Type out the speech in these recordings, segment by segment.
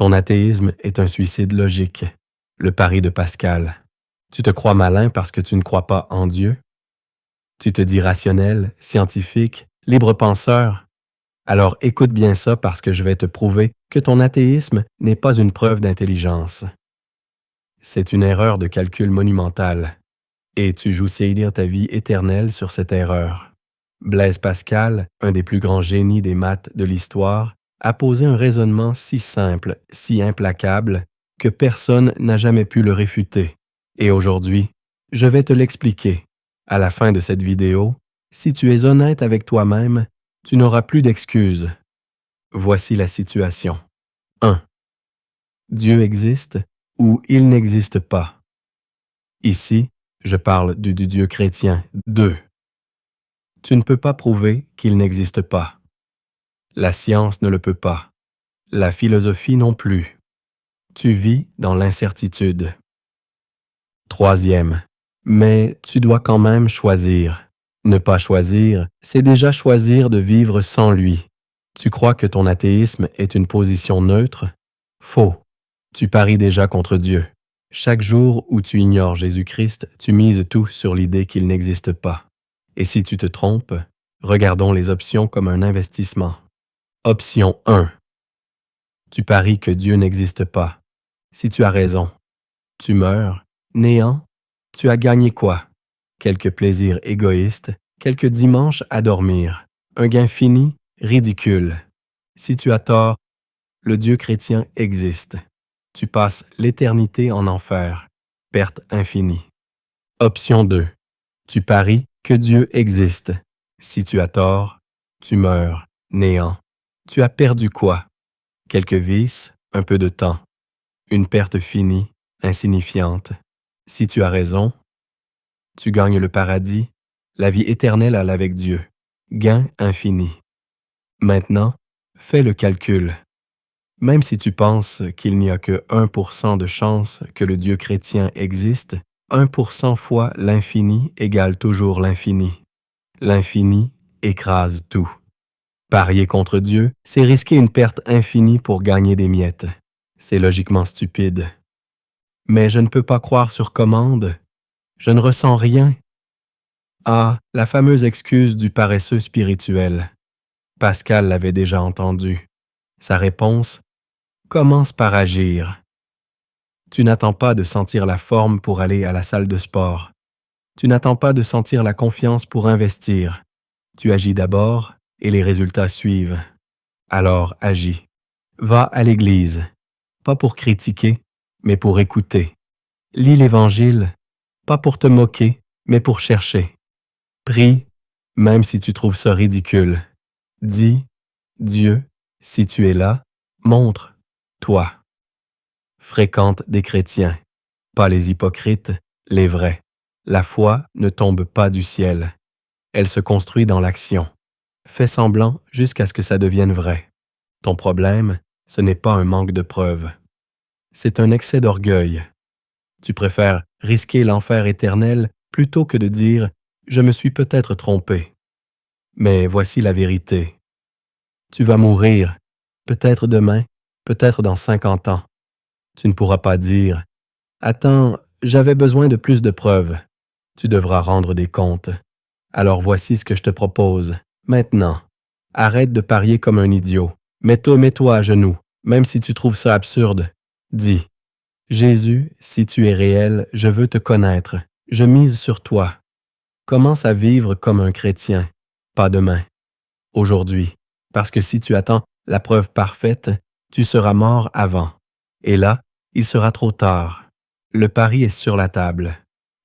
Ton athéisme est un suicide logique, le pari de Pascal. Tu te crois malin parce que tu ne crois pas en Dieu? Tu te dis rationnel, scientifique, libre penseur? Alors écoute bien ça parce que je vais te prouver que ton athéisme n'est pas une preuve d'intelligence. C'est une erreur de calcul monumentale, et tu joues saillir ta vie éternelle sur cette erreur. Blaise Pascal, un des plus grands génies des maths de l'histoire, a posé un raisonnement si simple, si implacable, que personne n'a jamais pu le réfuter. Et aujourd'hui, je vais te l'expliquer. À la fin de cette vidéo, si tu es honnête avec toi-même, tu n'auras plus d'excuses. Voici la situation. 1. Dieu existe ou il n'existe pas. Ici, je parle du Dieu chrétien. 2. Tu ne peux pas prouver qu'il n'existe pas. La science ne le peut pas. La philosophie non plus. Tu vis dans l'incertitude. 3. Mais tu dois quand même choisir. Ne pas choisir, c'est déjà choisir de vivre sans lui. Tu crois que ton athéisme est une position neutre? Faux. Tu paries déjà contre Dieu. Chaque jour où tu ignores Jésus-Christ, tu mises tout sur l'idée qu'il n'existe pas. Et si tu te trompes, regardons les options comme un investissement. Option 1. Tu paries que Dieu n'existe pas. Si tu as raison, tu meurs, néant, tu as gagné quoi? Quelques plaisirs égoïstes, quelques dimanches à dormir, un gain fini, ridicule. Si tu as tort, le Dieu chrétien existe. Tu passes l'éternité en enfer, perte infinie. Option 2. Tu paries que Dieu existe. Si tu as tort, tu meurs, néant. Tu as perdu quoi? Quelques vices, un peu de temps. Une perte finie, insignifiante. Si tu as raison, tu gagnes le paradis, la vie éternelle avec Dieu. Gain infini. Maintenant, fais le calcul. Même si tu penses qu'il n'y a que 1% de chance que le Dieu chrétien existe, 1% fois l'infini égale toujours l'infini. L'infini écrase tout. Parier contre Dieu, c'est risquer une perte infinie pour gagner des miettes. C'est logiquement stupide. Mais je ne peux pas croire sur commande. Je ne ressens rien. Ah, la fameuse excuse du paresseux spirituel. Pascal l'avait déjà entendue. Sa réponse: commence par agir. Tu n'attends pas de sentir la forme pour aller à la salle de sport. Tu n'attends pas de sentir la confiance pour investir. Tu agis d'abord et les résultats suivent. Alors agis. Va à l'église, pas pour critiquer, mais pour écouter. Lis l'Évangile, pas pour te moquer, mais pour chercher. Prie, même si tu trouves ça ridicule. Dis: Dieu, si tu es là, montre, toi. Fréquente des chrétiens, pas les hypocrites, les vrais. La foi ne tombe pas du ciel. Elle se construit dans l'action. Fais semblant jusqu'à ce que ça devienne vrai. Ton problème, ce n'est pas un manque de preuves. C'est un excès d'orgueil. Tu préfères risquer l'enfer éternel plutôt que de dire « Je me suis peut-être trompé ». Mais voici la vérité. Tu vas mourir, peut-être demain, peut-être dans 50 ans. Tu ne pourras pas dire « Attends, j'avais besoin de plus de preuves ». Tu devras rendre des comptes. Alors voici ce que je te propose. Maintenant, arrête de parier comme un idiot. Mets-toi à genoux, même si tu trouves ça absurde. Dis: Jésus, si tu es réel, je veux te connaître. Je mise sur toi. Commence à vivre comme un chrétien, pas demain, aujourd'hui. Parce que si tu attends la preuve parfaite, tu seras mort avant. Et là, il sera trop tard. Le pari est sur la table.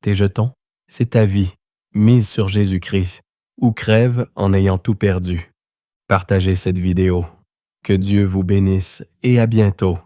Tes jetons, c'est ta vie. Mise sur Jésus-Christ, ou crève en ayant tout perdu. Partagez cette vidéo. Que Dieu vous bénisse et à bientôt.